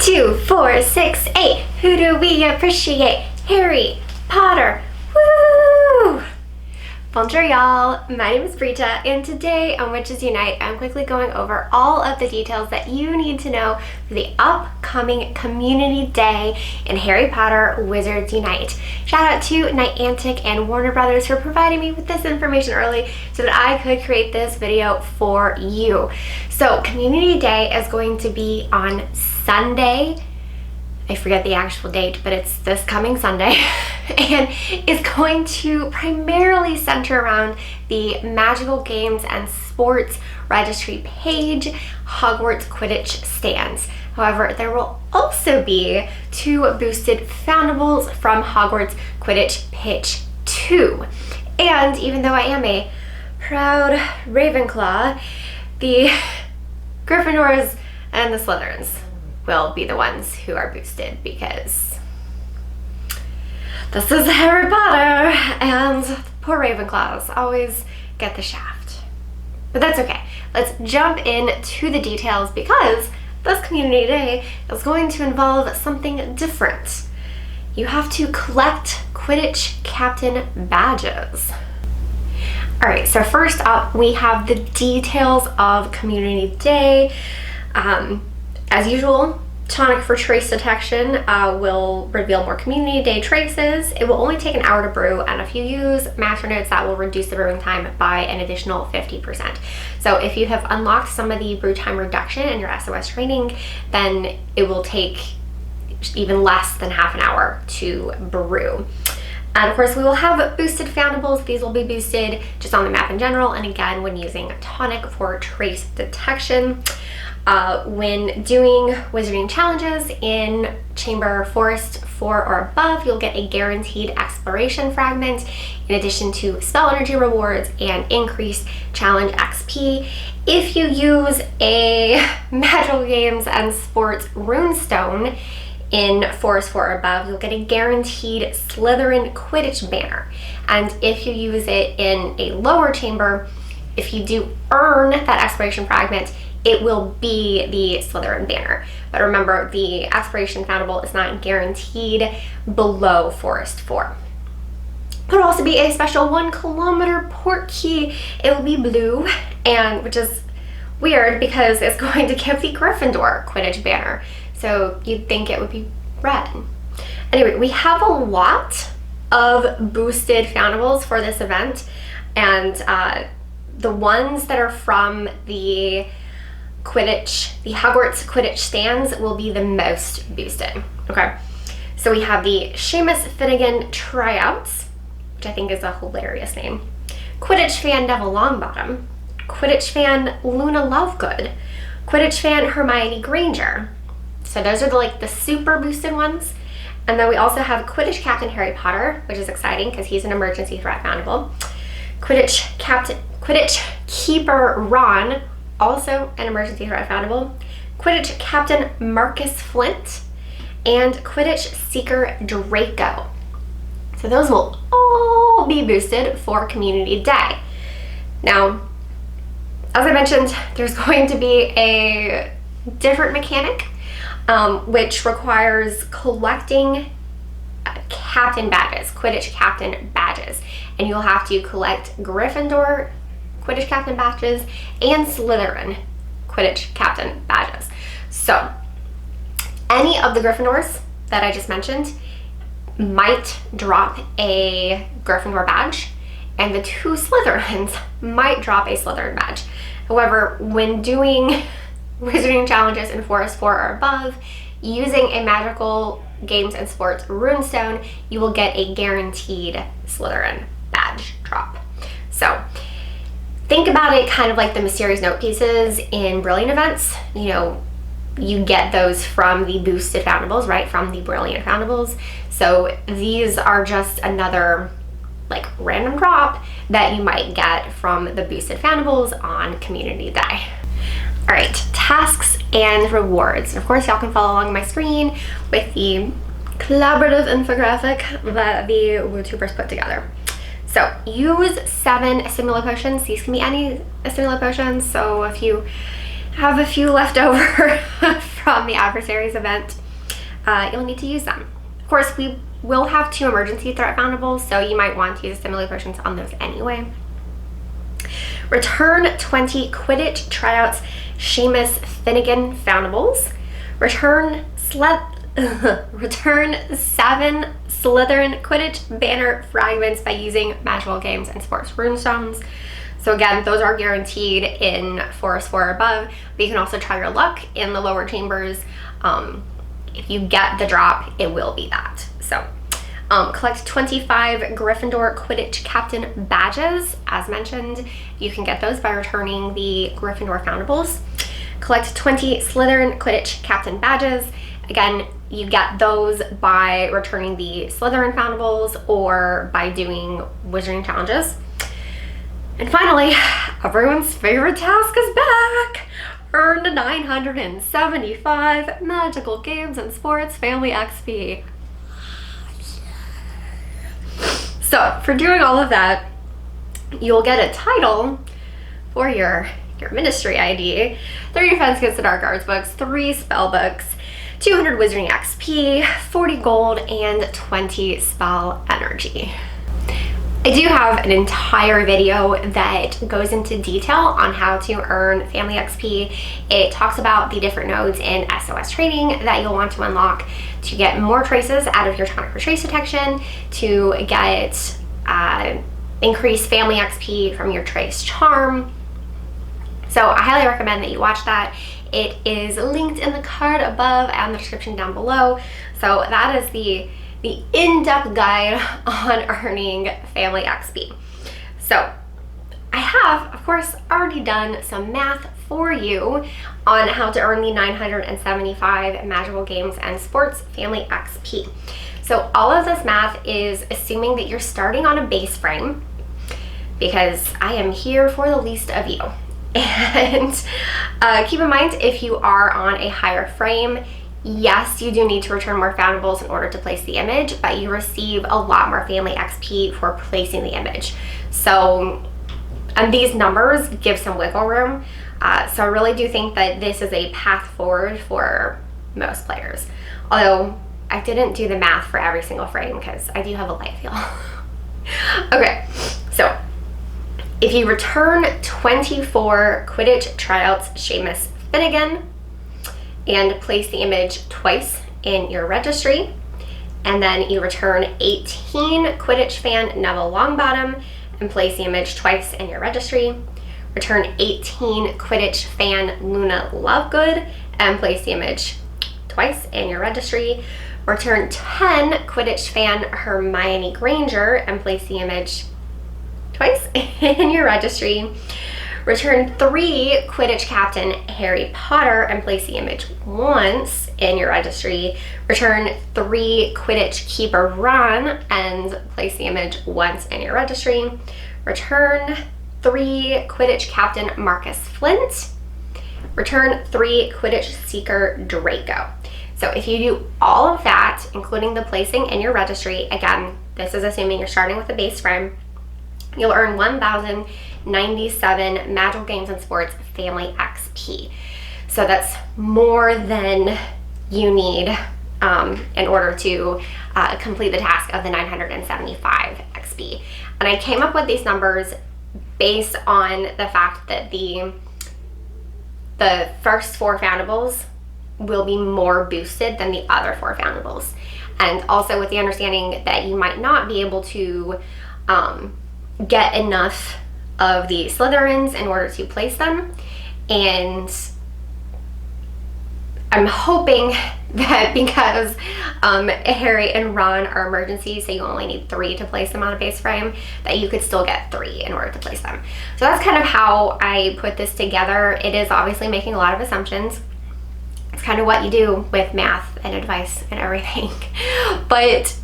2, 4, 6, 8. Who do we appreciate? Harry Potter. Woo! Bonjour, y'all. My name is Brita, and today on Witches Unite, I'm quickly going over all of the details that you need to know for the upcoming Community Day in Harry Potter Wizards Unite. Shout out to Niantic and Warner Brothers for providing me with this information early so that I could create this video for you. So Community Day is going to be on Sunday. I forget the actual date, but it's this coming Sunday, and it's going to primarily center around the Magical Games and Sports Registry page, Hogwarts Quidditch stands. However, there will also be 2 boosted foundables from Hogwarts Quidditch Pitch 2. And even though I am a proud Ravenclaw, the Gryffindors and the Slytherins will be the ones who are boosted because this is Harry Potter and poor Ravenclaws always get the shaft. But that's okay. Let's jump into the details because this Community Day is going to involve something different. You have to collect Quidditch Captain badges. Alright, so first up we have the details of Community Day. As usual, tonic for trace detection will reveal more Community Day traces. It will only take an hour to brew, and if you use master notes, that will reduce the brewing time by an additional 50%. So if you have unlocked some of the brew time reduction in your SOS training, then it will take even less than half an hour to brew. And of course, we will have boosted foundables. These will be boosted just on the map in general, and again, when using tonic for trace detection. When doing wizarding challenges in Chamber Forest 4 or above, you'll get a guaranteed exploration fragment in addition to spell energy rewards and increased challenge XP. If you use a Magical Games and Sports runestone in Forest 4 or above, you'll get a guaranteed Slytherin Quidditch banner. And if you use it in a lower chamber, if you do earn that exploration fragment, it will be the Slytherin banner. But remember, the exploration foundable is not guaranteed below Forest 4. There'll also be a special 1 kilometer Portkey. It will be blue, and which is weird because it's going to give the Gryffindor Quidditch banner. So you'd think it would be red. Anyway, we have a lot of boosted foundables for this event, and the ones that are from the Hogwarts Quidditch stands will be the most boosted. Okay, so we have the Seamus Finnegan tryouts, which I think is a hilarious name. Quidditch fan Neville Longbottom, Quidditch fan Luna Lovegood, Quidditch fan Hermione Granger. So those are the super boosted ones. And then we also have Quidditch Captain Harry Potter, which is exciting because he's an emergency threat foundable. Quidditch Keeper Ron, also an emergency threat foundable. Quidditch Captain Marcus Flint, and Quidditch Seeker Draco. So those will all be boosted for Community Day. Now, as I mentioned, there's going to be a different mechanic, which requires collecting captain badges, Quidditch Captain badges. And you'll have to collect Gryffindor Quidditch Captain badges and Slytherin Quidditch Captain badges. So any of the Gryffindors that I just mentioned might drop a Gryffindor badge, and the 2 Slytherins might drop a Slytherin badge. However, when doing wizarding challenges in Forest 4 or above, using a Magical Games and Sports runestone, you will get a guaranteed Slytherin badge drop. So think about it kind of like the mysterious note pieces in Brilliant events. You know, you get those from the boosted foundables, right? From the Brilliant foundables. So these are just another random drop that you might get from the boosted foundables on Community Day. Alright, tasks and rewards. Of course, y'all can follow along my screen with the collaborative infographic that the WUtubers put together. So use 7 Assimilative potions. These can be any Assimilative potions, so if you have a few left over from the adversary's event, you'll need to use them. Of course, we will have 2 emergency threat foundables, so you might want to use stimuli potions on those anyway. Return 20 Quidditch tryouts Seamus Finnegan foundables. Return 7 Slytherin Quidditch banner fragments by using magical games and sports runestones. So again, those are guaranteed in Forest 4 or above, but you can also try your luck in the lower chambers. If you get the drop, it will be that. So collect 25 Gryffindor Quidditch captain badges. As mentioned, you can get those by returning the Gryffindor foundables. Collect 20 Slytherin Quidditch captain badges. Again, you get those by returning the Slytherin foundables or by doing wizarding challenges. And finally, everyone's favorite task is back. Earn 975 Magical Games and Sports Family XP. So for doing all of that, you'll get a title for your ministry ID, 3 Defense Against the Dark Arts books, 3 spell books, 200 Wizarding XP, 40 gold, and 20 spell energy. I do have an entire video that goes into detail on how to earn family XP. It talks about the different nodes in SOS training that you'll want to unlock to get more traces out of your tonic for trace detection, to get increased family XP from your trace charm. So I highly recommend that you watch that. It is linked in the card above and the description down below. So that is the in-depth guide on earning family XP. So I have, of course, already done some math for you on how to earn the 975 Magical Games and Sports Family XP. So all of this math is assuming that you're starting on a base frame, because I am here for the least of you. And keep in mind, if you are on a higher frame, yes, you do need to return more foundables in order to place the image, but you receive a lot more family XP for placing the image. So, and these numbers give some wiggle room. So I really do think that this is a path forward for most players. Although I didn't do the math for every single frame because I do have a light feel. Okay, so if you return 24 Quidditch tryouts Seamus Finnegan and place the image twice in your registry, and then you return 18 Quidditch fan Neville Longbottom and place the image twice in your registry, return 18 Quidditch fan Luna Lovegood and place the image twice in your registry, return 10 Quidditch fan Hermione Granger and place the image twice in your registry, return 3 Quidditch captain Harry Potter and place the image once in your registry, return 3 Quidditch keeper Ron and place the image once in your registry, return 3 Quidditch captain Marcus Flint, return 3 Quidditch seeker Draco. So if you do all of that, including the placing in your registry, again, this is assuming you're starting with a base frame, you'll earn 1,097 Magical Games and Sports Family XP. So that's more than you need in order to complete the task of the 975 XP. And I came up with these numbers based on the fact that the first 4 foundables will be more boosted than the other 4 foundables. And also with the understanding that you might not be able to get enough of the Slytherins in order to place them, and I'm hoping that because Harry and Ron are emergencies, so you only need 3 to place them on a base frame, that you could still get 3 in order to place them. So that's kind of how I put this together. It is obviously making a lot of assumptions. It's kind of what you do with math and advice and everything. But,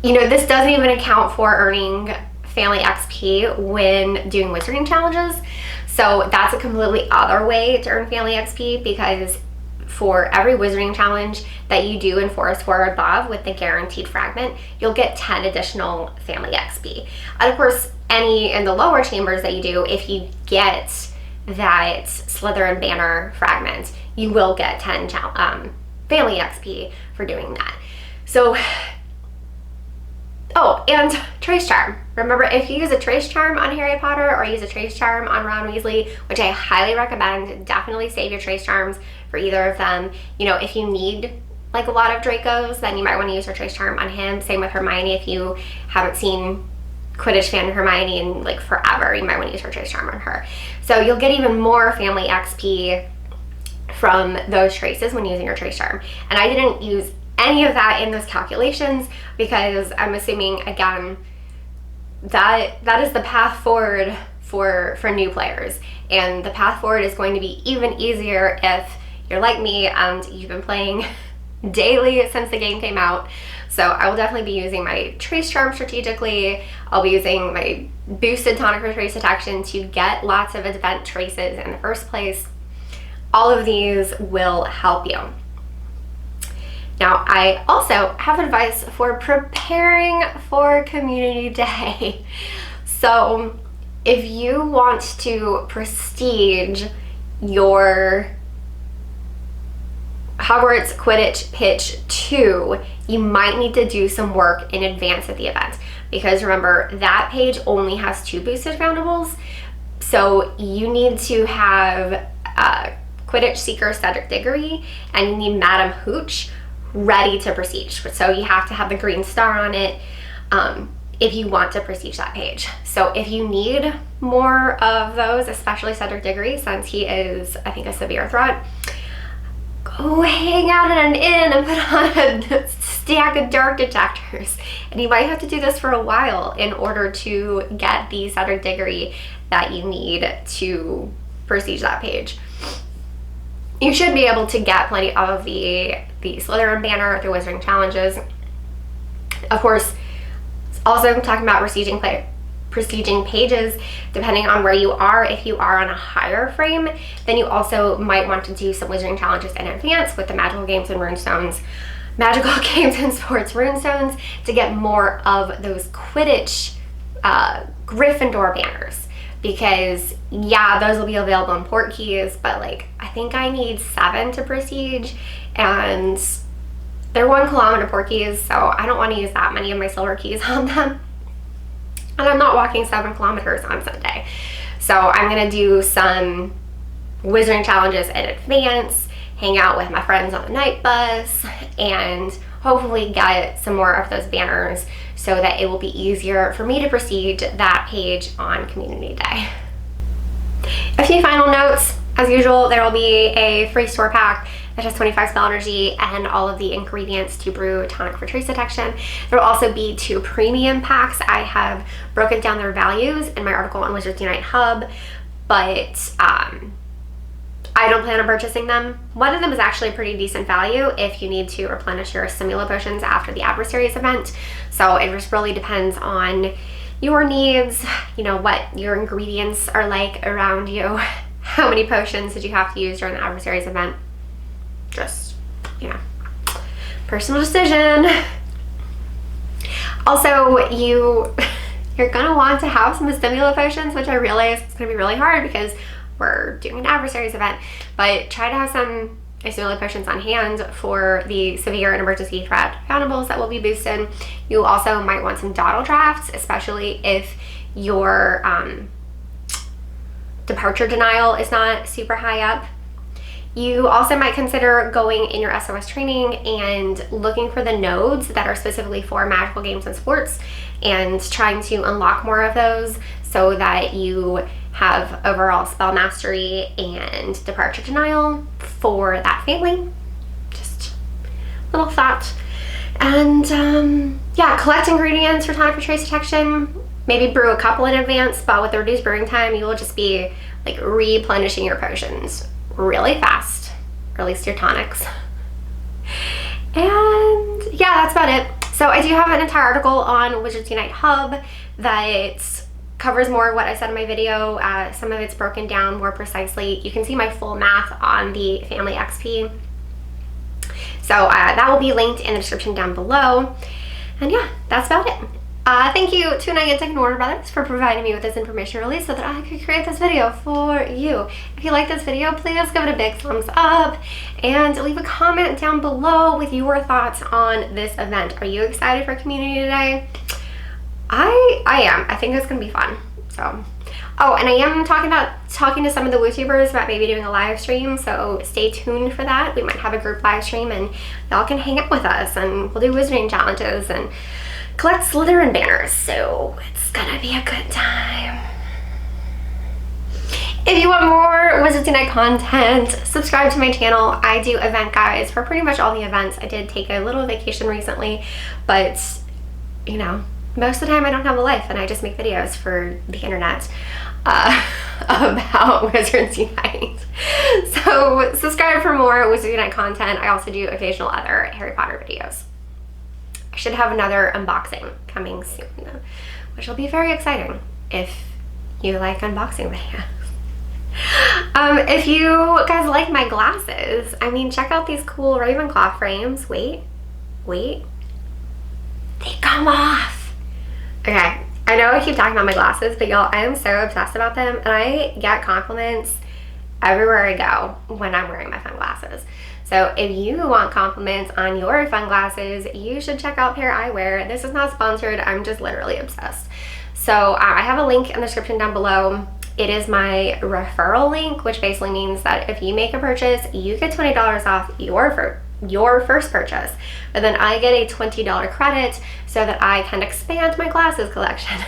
you know, this doesn't even account for earning family XP when doing wizarding challenges. So that's a completely other way to earn family XP, because for every wizarding challenge that you do in Forest 4 or above with the guaranteed fragment, you'll get 10 additional family XP. And of course, any in the lower chambers that you do, if you get that Slytherin banner fragment, you will get 10 family XP for doing that. So, oh, and Trace Charm. Remember, if you use a Trace Charm on Harry Potter or use a Trace Charm on Ron Weasley, which I highly recommend, definitely save your Trace Charms for either of them. You know, if you need like a lot of Dracos, then you might want to use her Trace Charm on him. Same with Hermione. If you haven't seen Quidditch fan Hermione in like forever, you might want to use her Trace Charm on her. So you'll get even more family XP from those traces when using your Trace Charm. And I didn't use any of that in those calculations because I'm assuming, again, that is the path forward for new players. And the path forward is going to be even easier if you're like me and you've been playing daily since the game came out. So I will definitely be using my Trace Charm strategically. I'll be using my boosted tonic for trace detection to get lots of event traces in the first place. All of these will help you. Now, I also have advice for preparing for Community Day. So if you want to prestige your Hogwarts Quidditch Pitch 2, you might need to do some work in advance of the event, because remember, that page only has 2 boosted foundables, so you need to have Quidditch Seeker Cedric Diggory, and you need Madam Hooch ready to prestige. So you have to have the green star on it if you want to prestige that page. So if you need more of those, especially Cedric Diggory, since he is, I think, a severe threat, go hang out in an inn and put on a stack of dark detectors. And you might have to do this for a while in order to get the Cedric Diggory that you need to prestige that page. You should be able to get plenty of the Slytherin banner through Wizarding Challenges. Of course, also talking about prestiging pages, depending on where you are. If you are on a higher frame, then you also might want to do some Wizarding Challenges in advance with the Magical Games and Runestones, Magical Games and Sports Runestones, to get more of those Quidditch Gryffindor banners. Because yeah, those will be available in Portkeys, but like I think I need 7 to prestige, and they're 1 kilometer Portkeys, so I don't want to use that many of my silver keys on them. And I'm not walking 7 kilometers on Sunday. So I'm gonna do some Wizarding Challenges in advance, hang out with my friends on the night bus, and hopefully get some more of those banners so that it will be easier for me to prestige that page on Community Day. A few final notes. As usual, there will be a free store pack that has 25 spell energy and all of the ingredients to brew tonic for trace detection. There will also be 2 premium packs. I have broken down their values in my article on Wizards Unite Hub, but I don't plan on purchasing them. One of them is actually a pretty decent value if you need to replenish your Simula potions after the Adversaries event. So it just really depends on your needs, you know, what your ingredients are like around you, how many potions did you have to use during the Adversaries event. Just, you know, personal decision. Also, you're gonna want to have some Simula potions, which I realize is gonna be really hard because we're doing an Adversaries event, but try to have some Simula potions on hand for the severe and emergency threat foundables that will be boosted. You also might want some dawdle drafts, especially if your departure denial is not super high up. You also might consider going in your SOS training and looking for the nodes that are specifically for magical games and sports and trying to unlock more of those so that you have overall spell mastery and departure denial for that family. Just a little thought. And yeah, collect ingredients for tonic for trace detection. Maybe brew a couple in advance, but with the reduced brewing time, you will just be like replenishing your potions really fast, or at least your tonics. And yeah, that's about it. So I do have an entire article on Wizards Unite Hub that covers more of what I said in my video. Some of it's broken down more precisely. You can see my full math on the family XP. So that will be linked in the description down below. And yeah, that's about it. Thank you to Niantic and WB Games for providing me with this information release so that I could create this video for you. If you like this video, please give it a big thumbs up and leave a comment down below with your thoughts on this event. Are you excited for Community Day? I am. I think it's going to be fun. So, oh, and I am talking to some of the WUtubers about maybe doing a live stream, so stay tuned for that. We might have a group live stream and y'all can hang out with us and we'll do wizarding challenges and collect Slytherin banners, so it's gonna be a good time. If you want more Wizards Unite content, subscribe to my channel. I do event guides for pretty much all the events. I did take a little vacation recently, but you know, most of the time I don't have a life and I just make videos for the internet about Wizards Unite. So subscribe for more Wizards Unite content. I also do occasional other Harry Potter videos. I should have another unboxing coming soon, which will be very exciting if you like unboxing videos. If you guys like my glasses, I mean, check out these cool Ravenclaw frames. Wait, they come off. Okay, I know I keep talking about my glasses, but y'all, I am so obsessed about them, and I get compliments everywhere I go when I'm wearing my fun glasses. So if you want compliments on your fun glasses, you should check out Pair Eyewear. This is not sponsored, I'm just literally obsessed. So I have a link in the description down below. It is my referral link, which basically means that if you make a purchase, you get $20 off your first purchase, but then I get a $20 credit so that I can expand my glasses collection.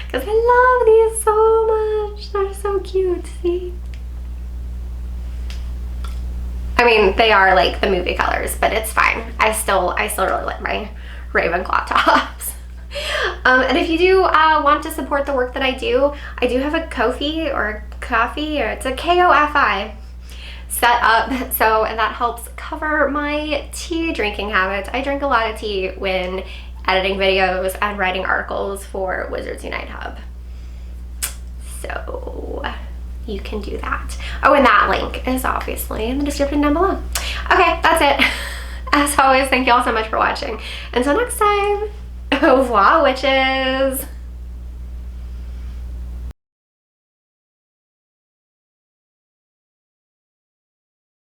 Because I love these so much. They're so cute, see? I mean, they are like the movie colors, but it's fine. I still really like my Ravenclaw tops. And if you do want to support the work that I do have a Ko-fi or it's a Ko-fi set up, so that helps cover my tea drinking habits. I drink a lot of tea when editing videos and writing articles for Wizards Unite Hub. So you can do that. Oh, and that link is obviously in the description down below. Okay, that's it. As always, thank you all so much for watching. Until next time, au revoir, witches.